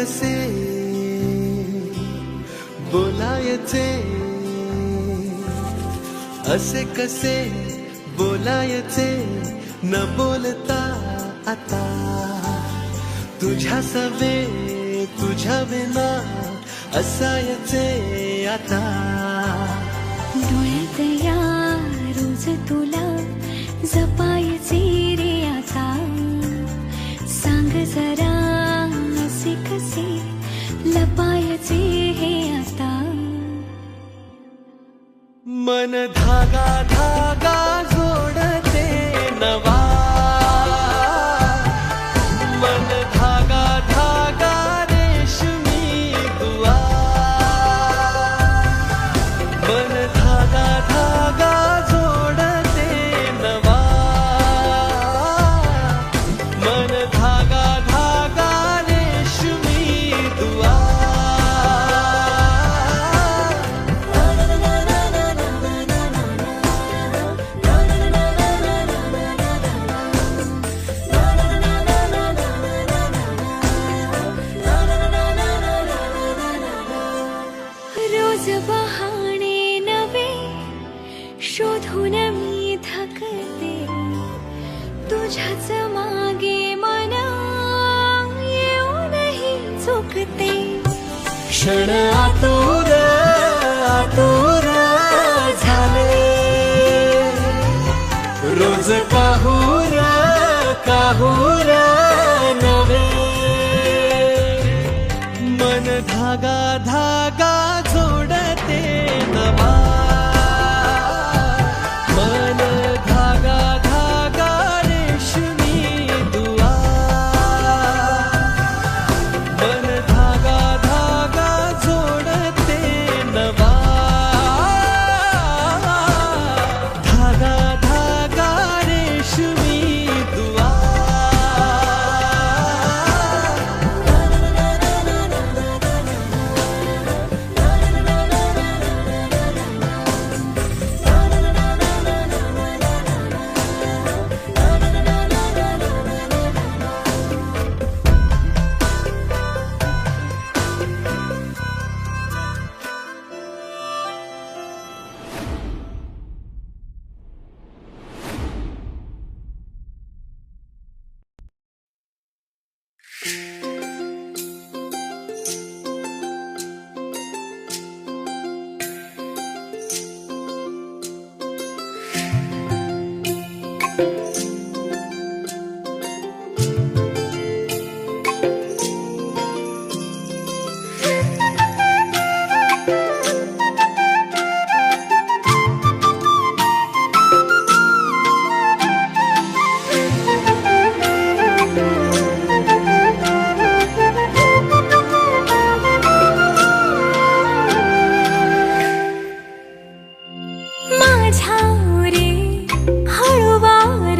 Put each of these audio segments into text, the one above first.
कसे बोलायचे, असे कसे बोलायचे न बोलता आता, तुझ्या सवे तुझ्या विना असायचे आता. डोळ्यात या रोज तुला जपायचे रे आता, सांग जरा असे कसे लपायचे हे आता. मन धागा धागा जोडते नवा, मन धागा धागा रेशमी दुआ, मन धागा धागा जोडते नवा, मन धागा धागा रेशमी दुआ. रोज बहाणे नवे शोधून मी थकते, तुझ्याच मागे मन येऊनही चुकते. क्षण आतुर आतुर झाले, रोज काहूर काहूर नवे, मन धागा धागा जोडते नवा, मन धागा धागा रेशमी दुआ, मन धागा धागा जोडते नवा, धागा धागा रेशमी दुआ. माझ्या रे हळूवार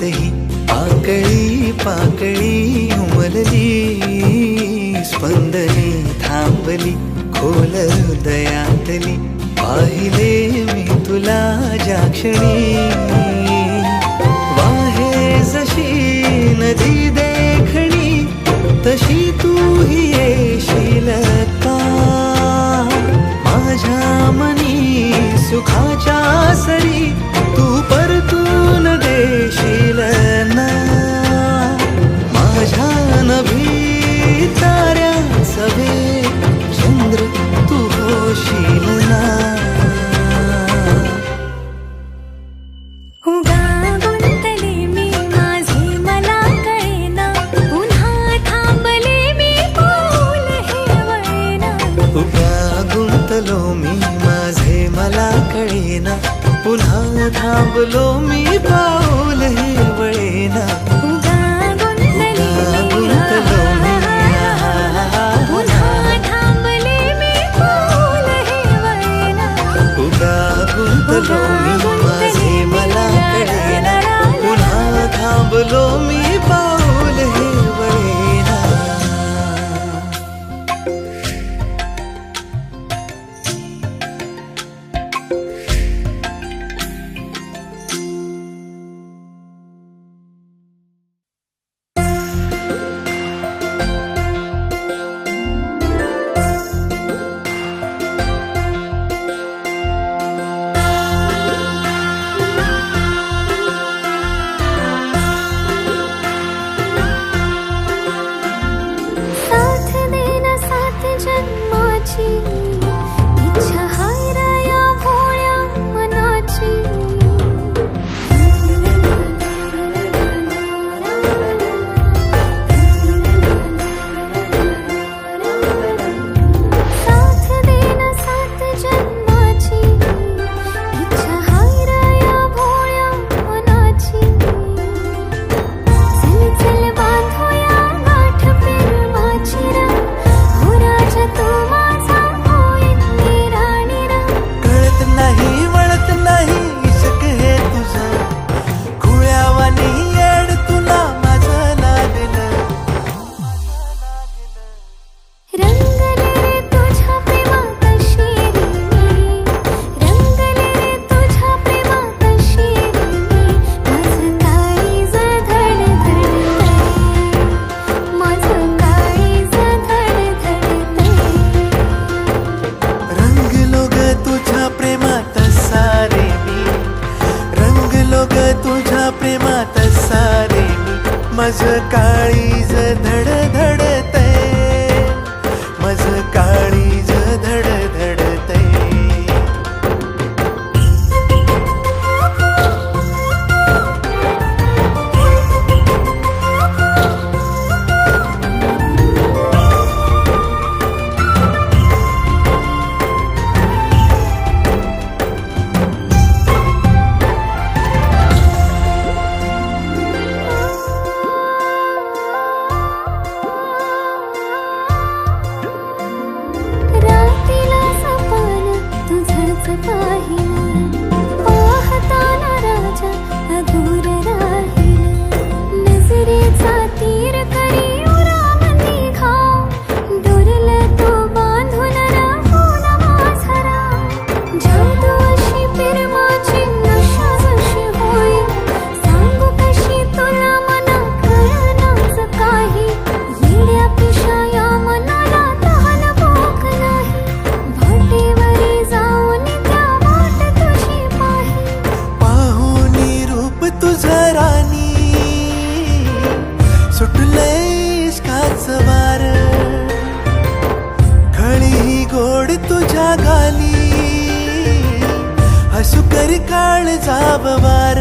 ही पाकळी पाकळी उमलली, स्पंदने थांबली खोल हृदयातली, पाहिले मी तुला ज्या क्षणी, वाहे जशी नदी देखणी, तशी तू ही येशील का माझ्या मनी, सुखाच्या सरी तू परतून देशील ना, माझ्या नभी ताऱ्या सभे चंद्र तू होशील ना. उगा गुंतले मी माझे मला कळेना, पुन्हा थांबले मी पाऊल हे वळेना. उगा गुंतलो मी माझे मला कळेना, पुन्हा थांबलो मी पाऊल हे वळेना. उगा गुंतले मी पुन्हा थांबले मी पाऊल हे वळेना. उगा गुंतलो मी माझे मला कळेना, पुन्हा थांबलो मी पाऊल हे वळेना. साथ देना साथ जन्माची, इच्छा हाय रे या भोळ्या मनाची. साथ देना साथ जन्माची, इच्छा हाय रे या भोळ्या मनाची. चल चल बांधूया गाठ प्रेमाची रा, हो राजा तू माझा होईन राणी रा. कळत नाही वळत नाही इश्क हे तुझं, खुळ्यावानी येड तुला माझं लागलं. रंगले रे तुझ्या प्रेमात शिरी मी, रंगले रे तुझ्या प्रेमात शिरी मी. माझं काळीज धडधडतंय, माझं काळीज धडधडतंय. रंगलो ग तुझ्या प्रेमात सारे मी, रंगलो ग तुझ्या प्रेमात सारे मी. माझं काळीज धडधडतंय, माझं काळीज धडधडतंय. रातीला सपन तुझंच पाहिलं, पाहताना राजा अधूर राहिलं. नजरेचा तीर करी उराम निघा, डोरलं तो बांधून राहून माझा राम. जादू अशी प्रेमाची नशा जशी होईल, सांगू कशी तुला मना कळनाच काही. येड्या पिशा या मनाला तहान भूक नाही, भाटेवरी जाऊन त्या वाट तुझी पाही. पाहुनी रूप तुझं राणी, सुटलंय इश्काचं वार, खळी गोड तुझ्या गाली, हसू कर काळजाव वार.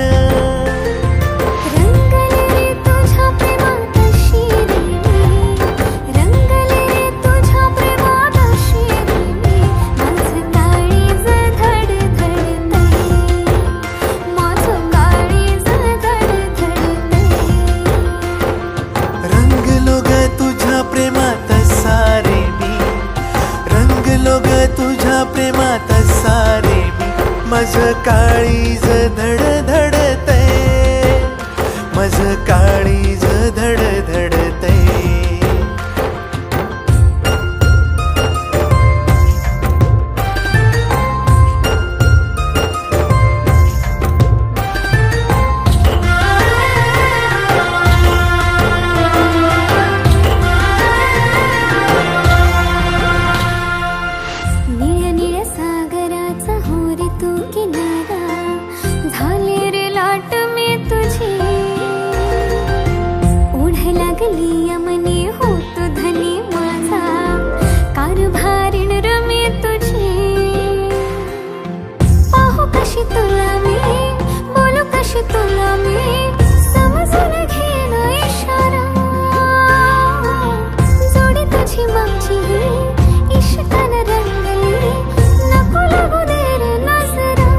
रंगले रे तुझ्या प्रेमात शिरी मी, रंगले रे तुझ्या प्रेमात शिरी मी. माझं काळीज धडधडतंय, माझं काळीज धडधडतंय. रंगलो ग तुझ्या प्रेमात सारे मी, रंगलो ग तुझ्या प्रेमात सारे मी. माझं काळीज धडधड काळीज धडधडतय. निळ्या निळ्या सागराचा हो रे तू किनारा, झाले रे लाट मी तुझी. ओढ लागली यमनी होत धनी माझा, कारभारीण रमी तुझी. पाहू कशी तुला मी, बोलू कशी तुला मी, समजून घेण इशारा. जोडी तुझी माझी इश्कान रंगली, नको लागू दे रे नजरा.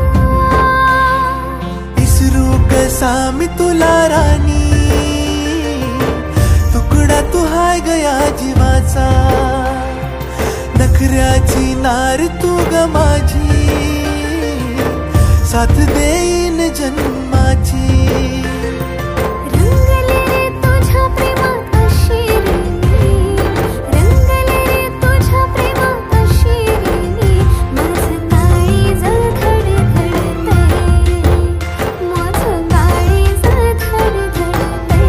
इसरू कसा मी तुला राणी, तुकडा तू हाय गया जीवाचा. नखऱ्याची नार तू ग माझी, साथ देईन जन्माची. रंगले रे तुझ्या प्रेमात अशी रे मी, रंगले रे तुझ्या प्रेमात अशी रे मी. माझं काळीज धडधडतय, माझं काळीज धडधडतय.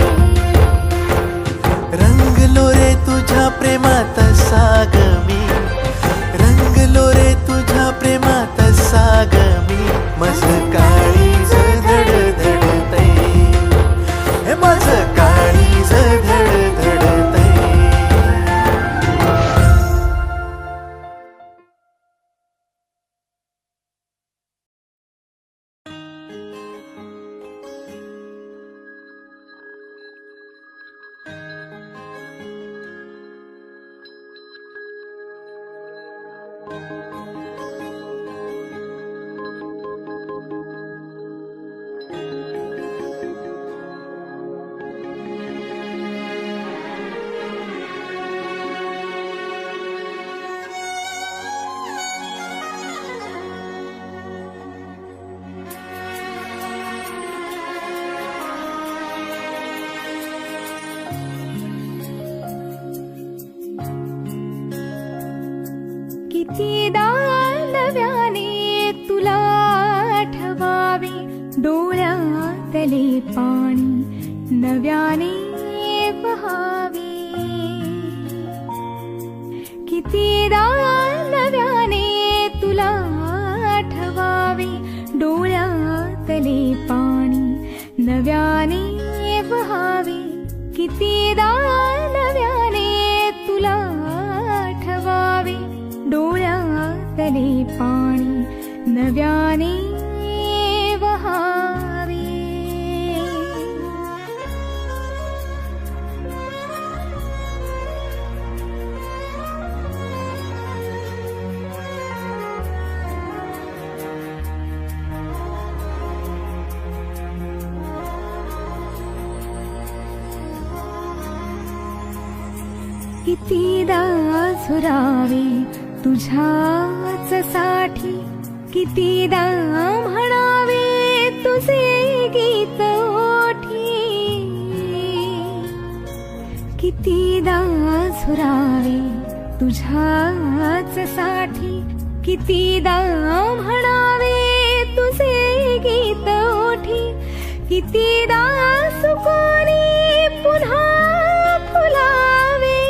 रंगलो रे तुझ्या प्रेमात साग मी, रंगलो रे तुझ्या प्रेमात साग मी. माझं काळीज धडधडतय, हे माझं काळीज धडधडतय. कितीदा नव्याने तुला आठवावे, डोळ्यातले पाणी नव्याने वहावे. कितीदा नव्याने तुला आठवावे, डोळ्यातले पाणी नव्याने वहावे. कितीदा नव्याने तुला आठवावे, डोळ्यातले पाणी नव्याने वहावे. कितीदा झुरावे तुझ्याच साठी, कितीदा म्हणावे तुझे गीत ओठी. कितीदा झुरावे तुझ्याच साठी, कितीदा म्हणावे तुझे गीत ओठी. कितीदा सुकोनी पुन्हा फुलावे,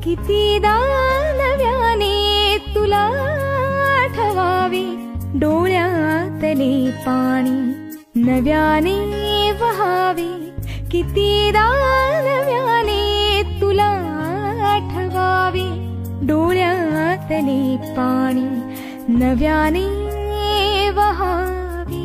कितीदा नव्याने तुला आठवावे, डोळ्यातले पाणी नव्याने वहावे. कितीदा नव्याने तुला आठवावे, डोळ्यातले पाणी नव्याने वहावे.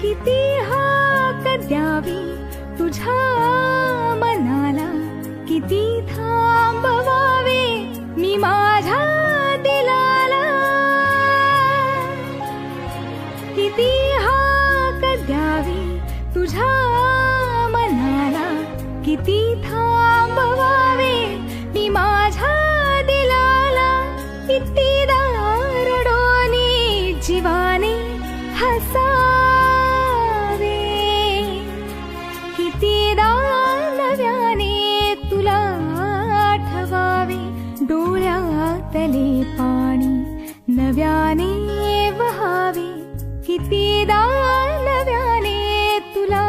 किती हाक द्यावी तुझ्या मनाला, किती थांबवावे मी माझ्या दिलाला. किती हाक द्यावी तुझ्या किती थांबवावे मी माझ्या दिलाला, कितीदा रडोनी जीवाने हसावे, कितीदा नव्याने तुला आठवावे, डोळ्यातले पाणी नव्याने वहावे, कितीदा नव्याने तुला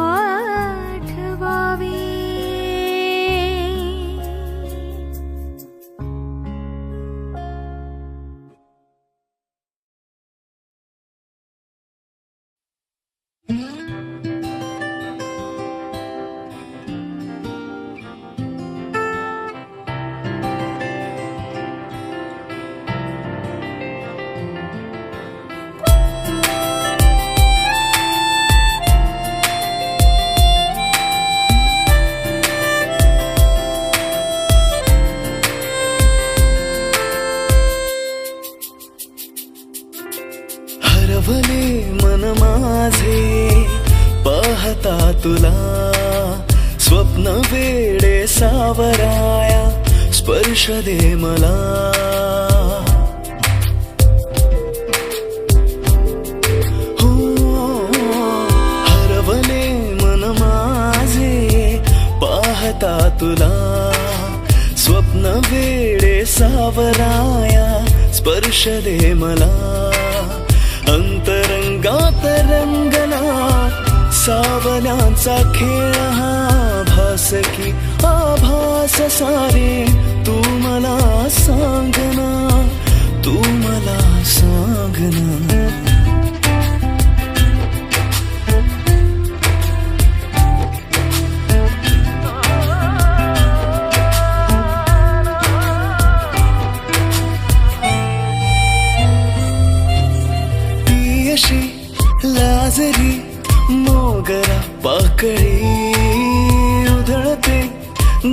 आठवावे. हरवले मन माझे पाहता तुला, स्वप्न वेडे सावराया स्पर्श दे मला. हो हरवले मन माझे पाहता तुला, स्वप्न वेडे सावराया स्पर्श दे मला. अंतरंगात रंगला सावल्यांचा खेळ हा, भास की आभास सारे तू मला सांगना, तू मला सांगना. लाजरी मोगरा पाकळी उधळते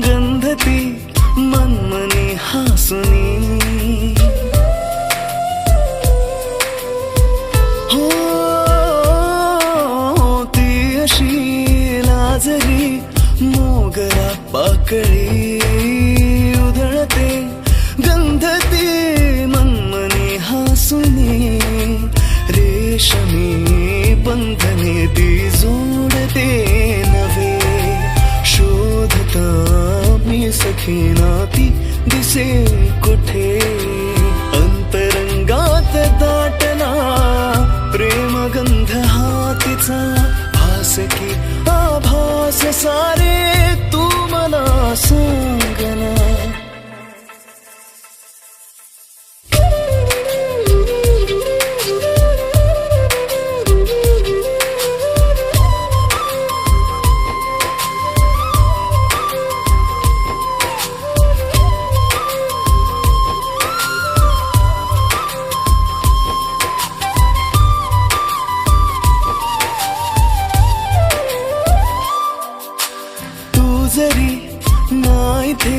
गंधती मनमनी हासुनी. हो ती अशी लाजरी मोगरा पाकळी उधळते गंधती मनमनी हासुनी. रेशमी बंधने ती जोडते नवे, शोधता मी सखीना ती दिसे कुठे. अंतरंगात दाटला प्रेमगंध हा तिचा, भास की आभास सारे तू मला सांगना. जरी नाही थे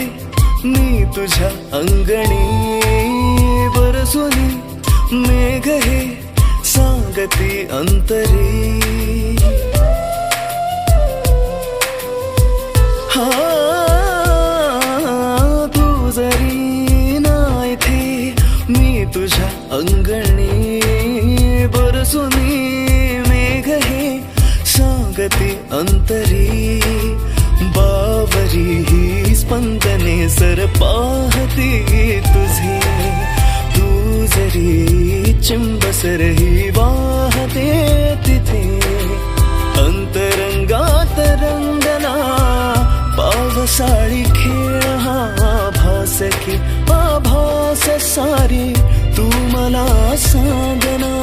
मी तुझ्या अंगणी, बरसुनी मेघ हे सांगती अंतरी. हा तू जरी नाही थे मी तुझ्या अंगणी, बरसुनी मेघ हे सांगती अंतरी. बावरी ही स्पंदने सर पाहती तुझे, तू जरी चिंबसर ही वाहते तिथे. अंतरंगात रंगला पावसाळी खेळ हा, भास की आभास सारी तू मला सांगना,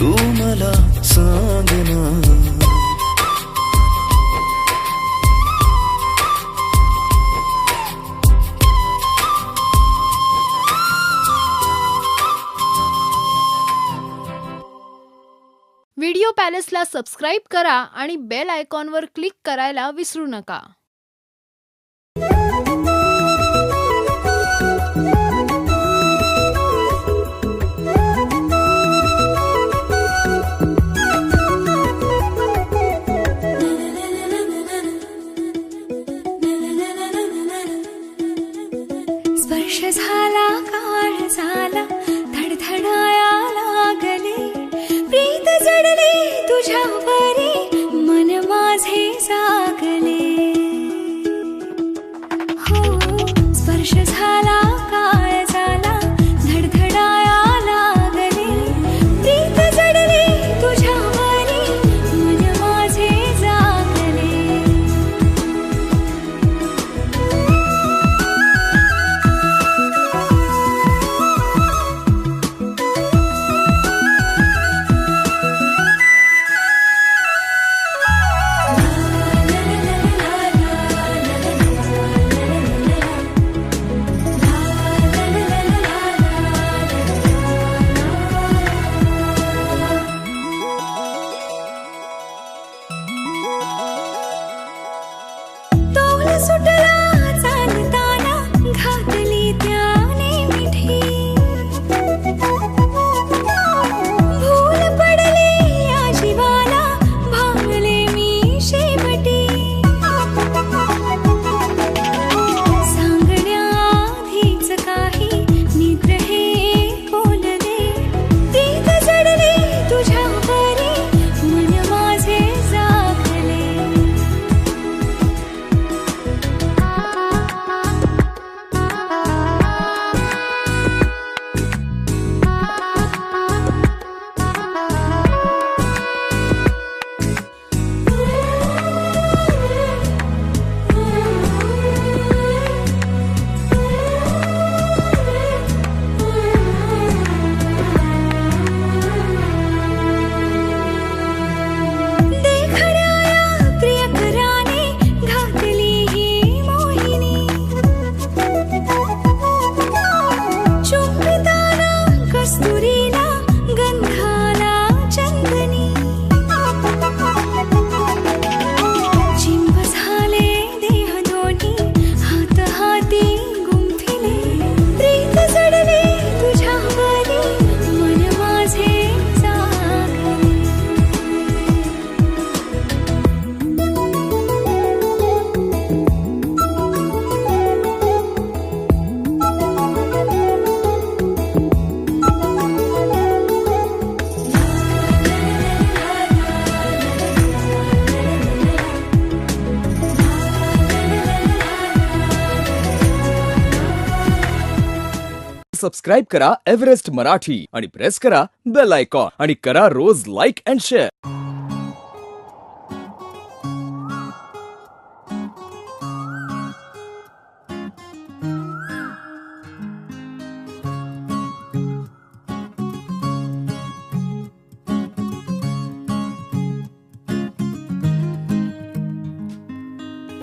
तू मला सांगना. व्हिडिओ पॅलेसला सबस्क्राईब करा आणि बेल आयकॉनवर क्लिक करायला विसरू नका. सबस्क्राईब करा एव्हरेस्ट मराठी आणि प्रेस करा बेल आयकॉन आणि करा रोज लाईक अँड शेअर.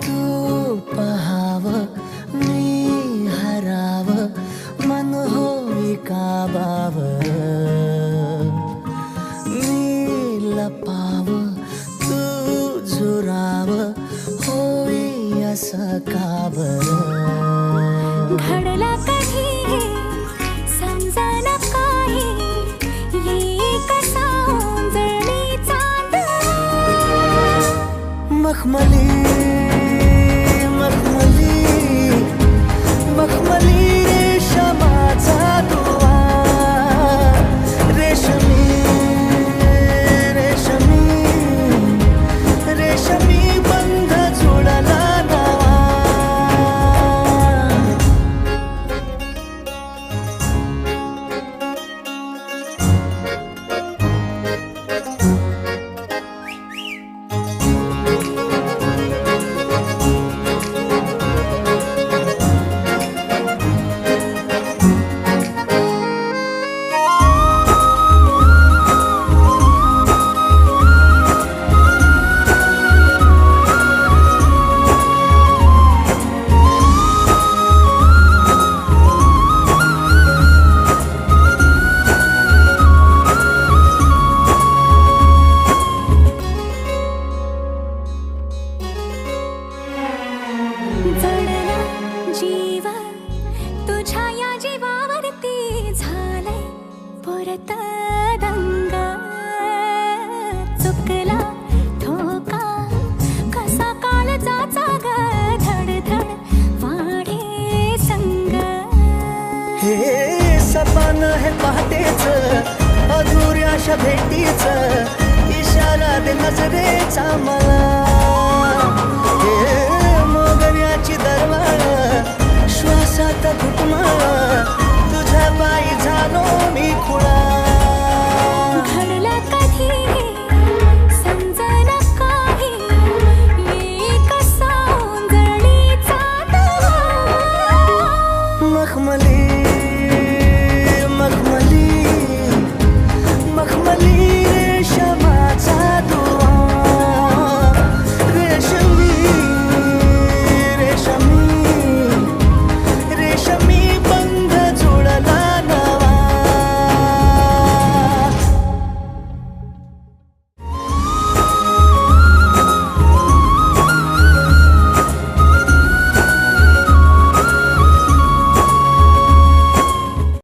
तू पहाव मी हराव मन होई काबाव मी लपाव तू झुराव होई असं का बरं. घडला कधी हे समजना काही ये कसा ओंजळी चांद मखमली मखमली मखमली रेशमाचा दुवा रेशमी रेशमी रेशमी बंध जुळला नवा. जडला जीव तुझ्या या जीवावरती झालंय परत दंग चुकला ठोका कसा काळजाचा ग धडधड वाढे संग. हे सपान हे पहाटेच अधुऱ्याशा भेटीच इशारा दे नजरेचा मला.